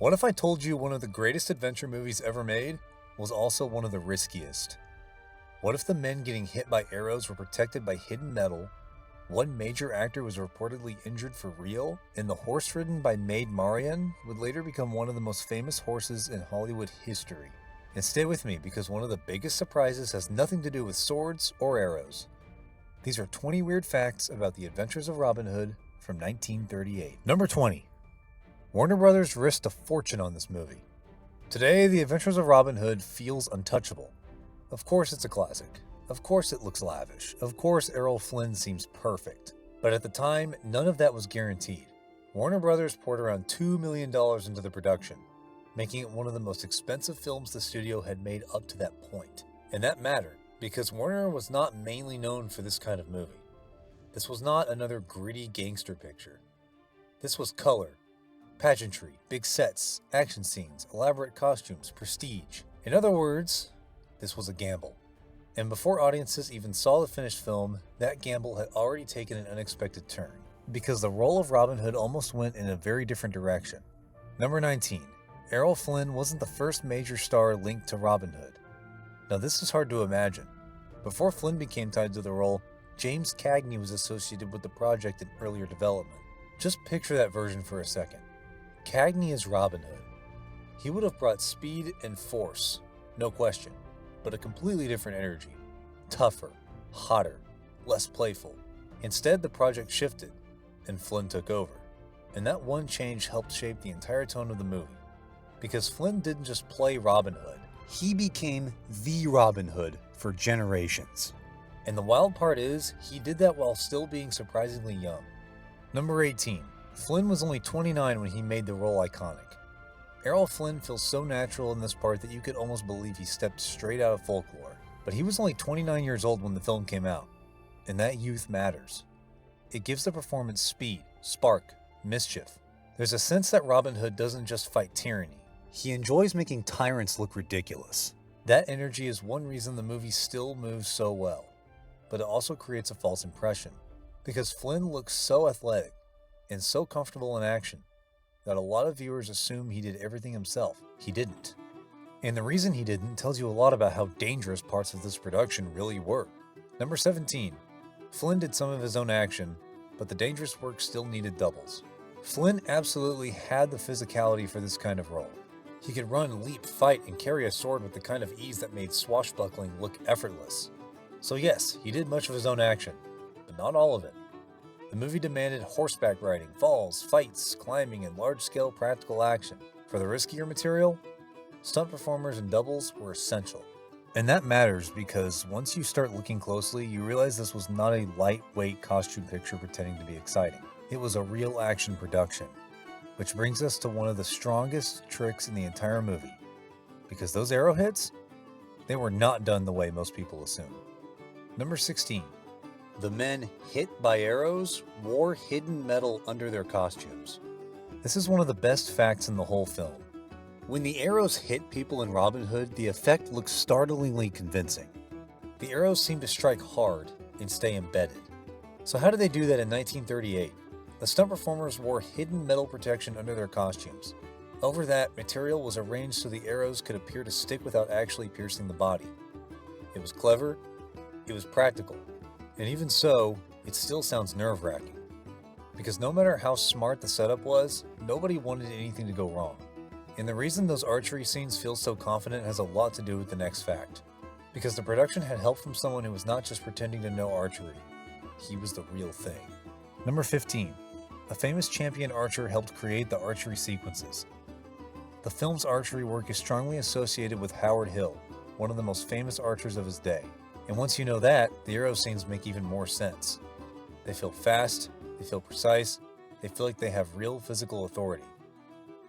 What if I told you one of the greatest adventure movies ever made was also one of the riskiest? What if the men getting hit by arrows were protected by hidden metal, one major actor was reportedly injured for real, and the horse ridden by Maid Marian would later become one of the most famous horses in Hollywood history? And stay with me, because one of the biggest surprises has nothing to do with swords or arrows. These are 20 weird facts about the adventures of Robin Hood from 1938. Number 20. Warner Brothers risked a fortune on this movie. Today, The Adventures of Robin Hood feels untouchable. Of course it's a classic. Of course it looks lavish. Of course Errol Flynn seems perfect. But at the time, none of that was guaranteed. Warner Brothers poured around $2 million into the production, making it one of the most expensive films the studio had made up to that point. And that mattered, because Warner was not mainly known for this kind of movie. This was not another gritty gangster picture. This was color, pageantry, big sets, action scenes, elaborate costumes, prestige. In other words, this was a gamble. And before audiences even saw the finished film, that gamble had already taken an unexpected turn, because the role of Robin Hood almost went in a very different direction. Number 19. Errol Flynn wasn't the first major star linked to Robin Hood. Now this is hard to imagine. Before Flynn became tied to the role, James Cagney was associated with the project in earlier development. Just picture that version for a second. Cagney is Robin Hood. He would have brought speed and force, no question, but a completely different energy. Tougher, hotter, less playful. Instead, the project shifted, and Flynn took over. And that one change helped shape the entire tone of the movie. Because Flynn didn't just play Robin Hood, he became the Robin Hood for generations. And the wild part is, he did that while still being surprisingly young. Number 18. Flynn was only 29 when he made the role iconic. Errol Flynn feels so natural in this part that you could almost believe he stepped straight out of folklore. But he was only 29 years old when the film came out, and that youth matters. It gives the performance speed, spark, mischief. There's a sense that Robin Hood doesn't just fight tyranny. He enjoys making tyrants look ridiculous. That energy is one reason the movie still moves so well. But it also creates a false impression, because Flynn looks so athletic and so comfortable in action that a lot of viewers assume he did everything himself. He didn't. And the reason he didn't tells you a lot about how dangerous parts of this production really were. Number 17. Flynn did some of his own action, but the dangerous work still needed doubles. Flynn absolutely had the physicality for this kind of role. He could run, leap, fight, and carry a sword with the kind of ease that made swashbuckling look effortless. So yes, he did much of his own action, but not all of it. The movie demanded horseback riding, falls, fights, climbing, and large-scale practical action. For the riskier material, stunt performers and doubles were essential. And that matters because once you start looking closely, you realize this was not a lightweight costume picture pretending to be exciting. It was a real action production. Which brings us to one of the strongest tricks in the entire movie. Because those arrowheads, they were not done the way most people assume. Number 16. The men hit by arrows wore hidden metal under their costumes. This is one of the best facts in the whole film. When the arrows hit people in Robin Hood, the effect looks startlingly convincing. The arrows seem to strike hard and stay embedded. So how did they do that in 1938? The stunt performers wore hidden metal protection under their costumes. Over that, material was arranged so the arrows could appear to stick without actually piercing the body. It was clever, it was practical. And even so, it still sounds nerve-wracking. Because no matter how smart the setup was, nobody wanted anything to go wrong. And the reason those archery scenes feel so confident has a lot to do with the next fact. Because the production had help from someone who was not just pretending to know archery. He was the real thing. Number 15. A famous champion archer helped create the archery sequences. The film's archery work is strongly associated with Howard Hill, one of the most famous archers of his day. And once you know that, the arrow scenes make even more sense. They feel fast, they feel precise, they feel like they have real physical authority.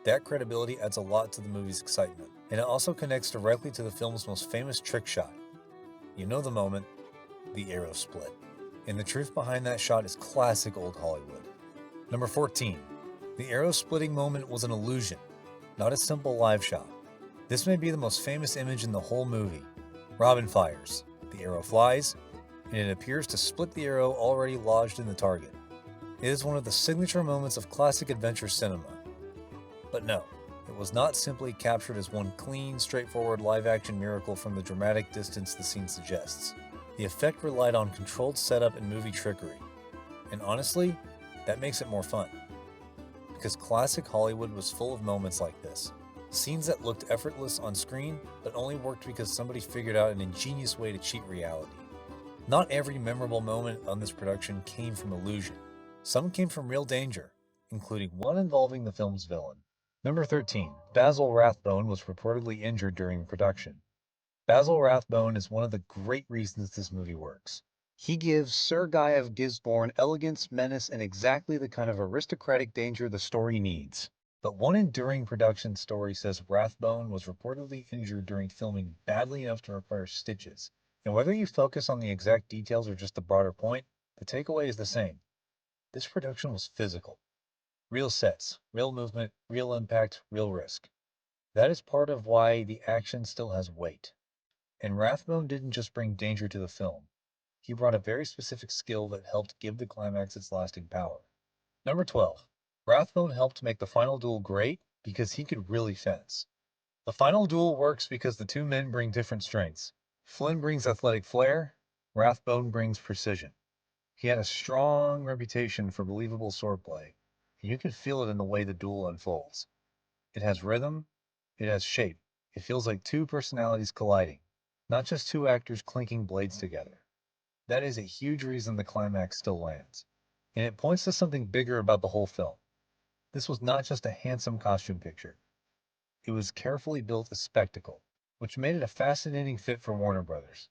That credibility adds a lot to the movie's excitement, and it also connects directly to the film's most famous trick shot. You know the moment, the arrow split. And the truth behind that shot is classic old Hollywood. Number 14. The arrow splitting moment was an illusion, not a simple live shot. This may be the most famous image in the whole movie. Robin fires. The arrow flies, and it appears to split the arrow already lodged in the target. It is one of the signature moments of classic adventure cinema. But no, it It was not simply captured as one clean, straightforward live-action miracle from the dramatic distance the scene suggests. The effect relied on controlled setup and movie trickery. And honestly, that makes it more fun. Because classic Hollywood was full of moments like this. Scenes that looked effortless on screen, but only worked because somebody figured out an ingenious way to cheat reality. Not every memorable moment on this production came from illusion. Some came from real danger, including one involving the film's villain. Number 13. Basil Rathbone was reportedly injured during production. Basil Rathbone is one of the great reasons this movie works. He gives Sir Guy of Gisborne elegance, menace, and exactly the kind of aristocratic danger the story needs. But one enduring production story says Rathbone was reportedly injured during filming badly enough to require stitches. And whether you focus on the exact details or just the broader point, the takeaway is the same. This production was physical. Real sets, real movement, real impact, real risk. That is part of why the action still has weight. And Rathbone didn't just bring danger to the film. He brought a very specific skill that helped give the climax its lasting power. Number 12. Rathbone helped make the final duel great because he could really fence. The final duel works because the two men bring different strengths. Flynn brings athletic flair, Rathbone brings precision. He had a strong reputation for believable swordplay, and you can feel it in the way the duel unfolds. It has rhythm, it has shape. It feels like two personalities colliding, not just two actors clinking blades together. That is a huge reason the climax still lands. And it points to something bigger about the whole film. This was not just a handsome costume picture. It was carefully built as spectacle, which made it a fascinating fit for Warner Brothers.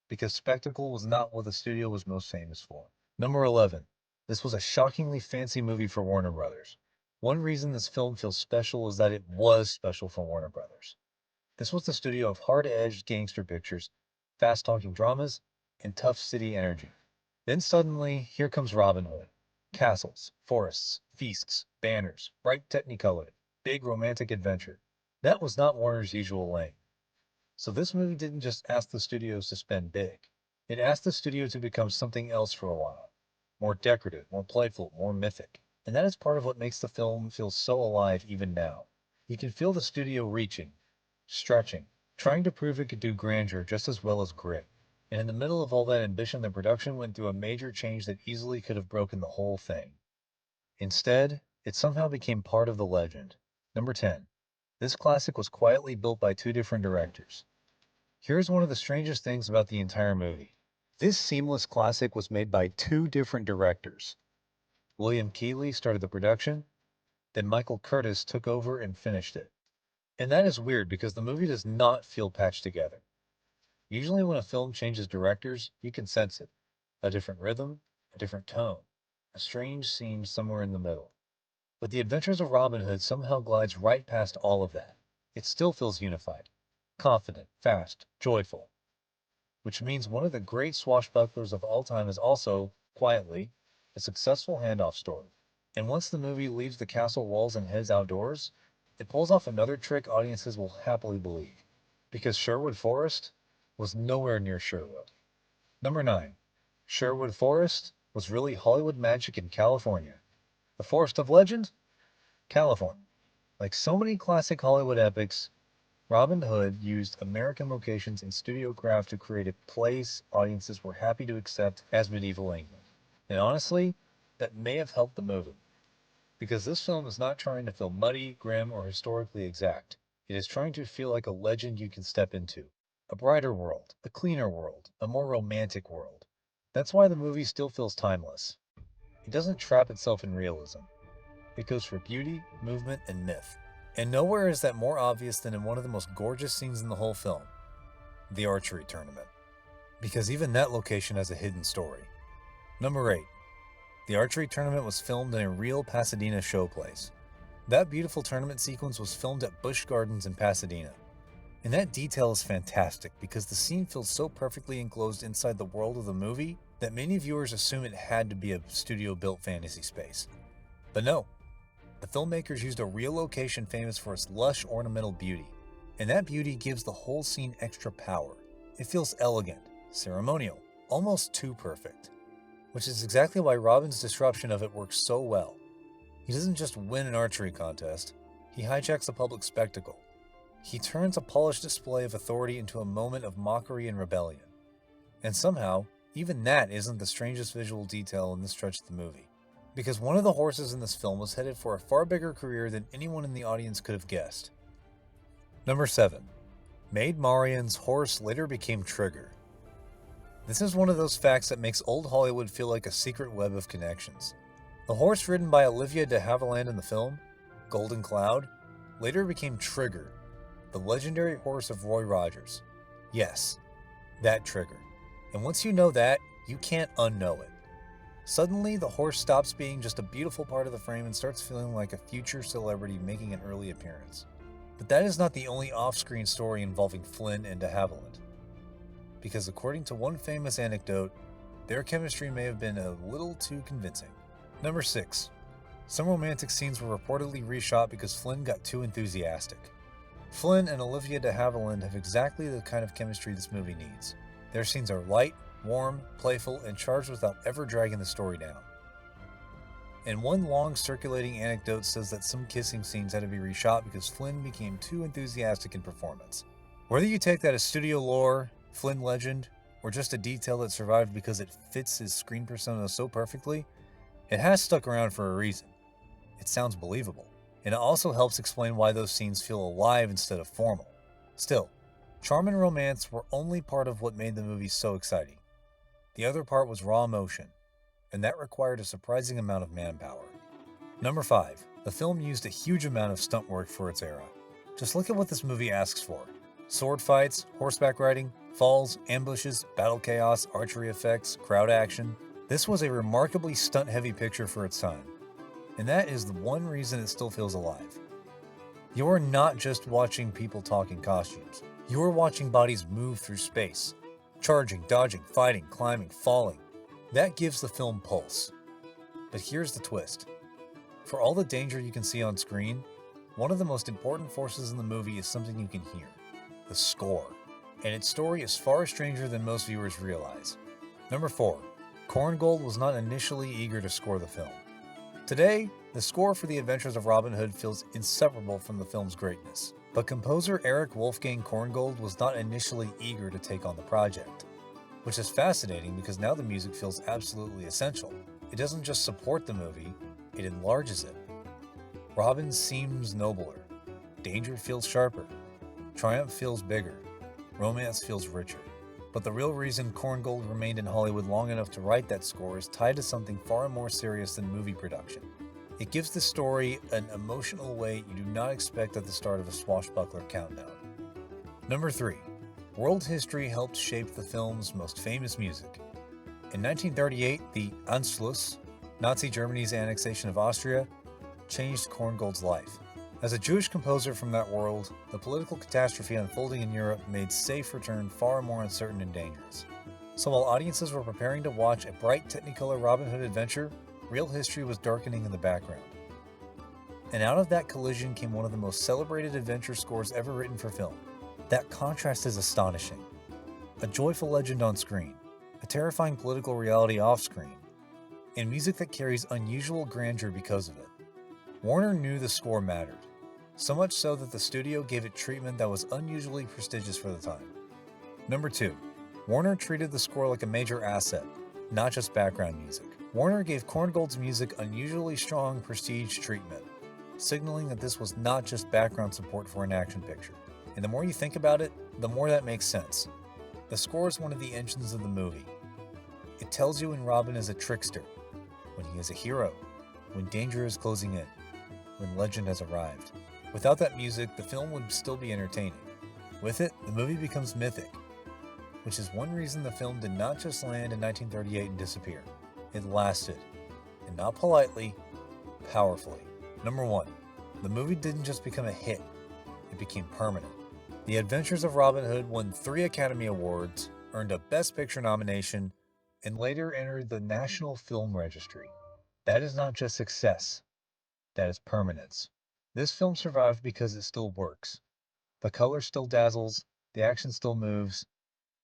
Because spectacle was not what the studio was most famous for. Number 11. This was a shockingly fancy movie for Warner Brothers. One reason this film feels special is that it was special for Warner Brothers. This was the studio of hard-edged gangster pictures, fast-talking dramas, and tough city energy. Then suddenly, here comes Robin Hood. Castles, forests, feasts, banners, bright technicolor, big romantic adventure. That was not Warner's usual lane. So this movie didn't just ask the studios to spend big. It asked the studio to become something else for a while. More decorative, more playful, more mythic. And that is part of what makes the film feel so alive even now. You can feel the studio reaching, stretching, trying to prove it could do grandeur just as well as grit. And in the middle of all that ambition, the production went through a major change that easily could have broken the whole thing. Instead, it somehow became part of the legend. Number 10. This classic was quietly built by two different directors. Here's one of the strangest things about the entire movie. This seamless classic was made by two different directors. William Keighley started the production, then Michael Curtis took over and finished it. And that is weird because the movie does not feel patched together. Usually when a film changes directors, you can sense it. A different rhythm, a different tone, a strange seam somewhere in the middle. But The Adventures of Robin Hood somehow glides right past all of that. It still feels unified, confident, fast, joyful. Which means one of the great swashbucklers of all time is also, quietly, a successful handoff story. And once the movie leaves the castle walls and heads outdoors, it pulls off another trick audiences will happily believe. Because Sherwood Forest was nowhere near Sherwood. Number 9. Sherwood Forest was really Hollywood magic in California. The Forest of Legend? California. Like so many classic Hollywood epics, Robin Hood used American locations and studio craft to create a place audiences were happy to accept as medieval England. And honestly, that may have helped the movie. Because this film is not trying to feel muddy, grim, or historically exact. It is trying to feel like a legend you can step into. A brighter world, a cleaner world, a more romantic world. That's why the movie still feels timeless. It doesn't trap itself in realism. It goes for beauty, movement, and myth. And nowhere is that more obvious than in one of the most gorgeous scenes in the whole film, the archery tournament. Because even that location has a hidden story. Number 8. The archery tournament was filmed in a real Pasadena showplace. That beautiful tournament sequence was filmed at Busch Gardens in Pasadena. And that detail is fantastic because the scene feels so perfectly enclosed inside the world of the movie that many viewers assume it had to be a studio-built fantasy space. But no, the filmmakers used a real location famous for its lush ornamental beauty. And that beauty gives the whole scene extra power. It feels elegant, ceremonial, almost too perfect. Which is exactly why Robin's disruption of it works so well. He doesn't just win an archery contest, He hijacks a public spectacle. He turns a polished display of authority into a moment of mockery and rebellion. And somehow, even that isn't the strangest visual detail in this stretch of the movie. Because one of the horses in this film was headed for a far bigger career than anyone in the audience could have guessed. Number 7. Maid Marian's horse later became Trigger. This is one of those facts that makes old Hollywood feel like a secret web of connections. The horse ridden by Olivia de Havilland in the film, Golden Cloud, later became Trigger, the legendary horse of Roy Rogers. Yes, that Trigger. And once you know that, you can't unknow it. Suddenly, the horse stops being just a beautiful part of the frame and starts feeling like a future celebrity making an early appearance. But that is not the only off-screen story involving Flynn and de Havilland. Because according to one famous anecdote, their chemistry may have been a little too convincing. Number 6. Some romantic scenes were reportedly reshot because Flynn got too enthusiastic. Flynn and Olivia de Havilland have exactly the kind of chemistry this movie needs. Their scenes are light, warm, playful, and charged without ever dragging the story down. And one long circulating anecdote says that some kissing scenes had to be reshot because Flynn became too enthusiastic in performance. Whether you take that as studio lore, Flynn legend, or just a detail that survived because it fits his screen persona so perfectly, it has stuck around for a reason. It sounds believable, and it also helps explain why those scenes feel alive instead of formal. Still, charm and romance were only part of what made the movie so exciting. The other part was raw emotion, and that required a surprising amount of manpower. Number 5. The film used a huge amount of stunt work for its era. Just look at what this movie asks for. Sword fights, horseback riding, falls, ambushes, battle chaos, archery effects, crowd action. This was a remarkably stunt-heavy picture for its time, and that is the one reason it still feels alive. You're not just watching people talk in costumes. You're watching bodies move through space. Charging, dodging, fighting, climbing, falling. That gives the film pulse. But here's the twist. For all the danger you can see on screen, one of the most important forces in the movie is something you can hear. The score. And its story is far stranger than most viewers realize. Number 4. Korngold was not initially eager to score the film. Today, the score for The Adventures of Robin Hood feels inseparable from the film's greatness. But composer Erich Wolfgang Korngold was not initially eager to take on the project. Which is fascinating because now the music feels absolutely essential. It doesn't just support the movie, it enlarges it. Robin seems nobler. Danger feels sharper. Triumph feels bigger. Romance feels richer. But the real reason Korngold remained in Hollywood long enough to write that score is tied to something far more serious than movie production. It gives the story an emotional weight you do not expect at the start of a swashbuckler countdown. Number 3. World history helped shape the film's most famous music. In 1938, the Anschluss, Nazi Germany's annexation of Austria, changed Korngold's life. As a Jewish composer from that world, the political catastrophe unfolding in Europe made safe return far more uncertain and dangerous. So while audiences were preparing to watch a bright Technicolor Robin Hood adventure, real history was darkening in the background. And out of that collision came one of the most celebrated adventure scores ever written for film. That contrast is astonishing. A joyful legend on screen, a terrifying political reality off screen, and music that carries unusual grandeur because of it. Warner knew the score mattered, so much so that the studio gave it treatment that was unusually prestigious for the time. Number 2. Warner treated the score like a major asset, not just background music. Warner gave Korngold's music unusually strong prestige treatment, signaling that this was not just background support for an action picture. And the more you think about it, the more that makes sense. The score is one of the engines of the movie. It tells you when Robin is a trickster, when he is a hero, when danger is closing in, when legend has arrived. Without that music, the film would still be entertaining. With it, the movie becomes mythic, which is one reason the film did not just land in 1938 and disappear. It lasted, and not politely, powerfully. Number 1. The movie didn't just become a hit, it became permanent. The Adventures of Robin Hood won 3 Academy Awards, earned a Best Picture nomination, and later entered the National Film Registry. That is not just success, that is permanence. This film survived because it still works. The color still dazzles, the action still moves,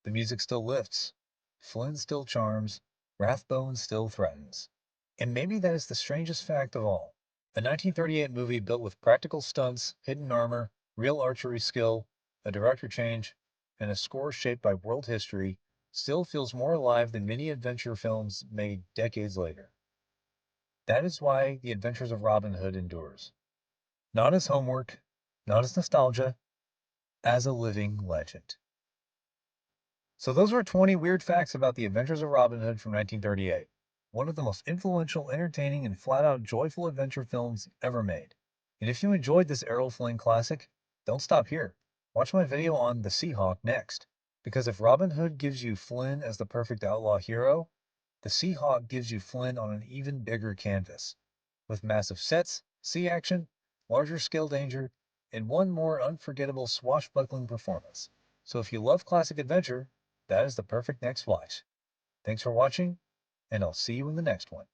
the music still lifts, Flynn still charms, Rathbone still threatens. And maybe that is the strangest fact of all. A 1938 movie built with practical stunts, hidden armor, real archery skill, a director change, and a score shaped by world history still feels more alive than many adventure films made decades later. That is why The Adventures of Robin Hood endures. Not as homework, not as nostalgia, as a living legend. So those were 20 weird facts about The Adventures of Robin Hood from 1938, one of the most influential, entertaining, and flat-out joyful adventure films ever made. And if you enjoyed this Errol Flynn classic, don't stop here. Watch my video on The Seahawk next. Because if Robin Hood gives you Flynn as the perfect outlaw hero, The Seahawk gives you Flynn on an even bigger canvas, with massive sets, sea action, larger scale danger, and one more unforgettable swashbuckling performance. So if you love classic adventure, that is the perfect next watch. Thanks for watching, and I'll see you in the next one.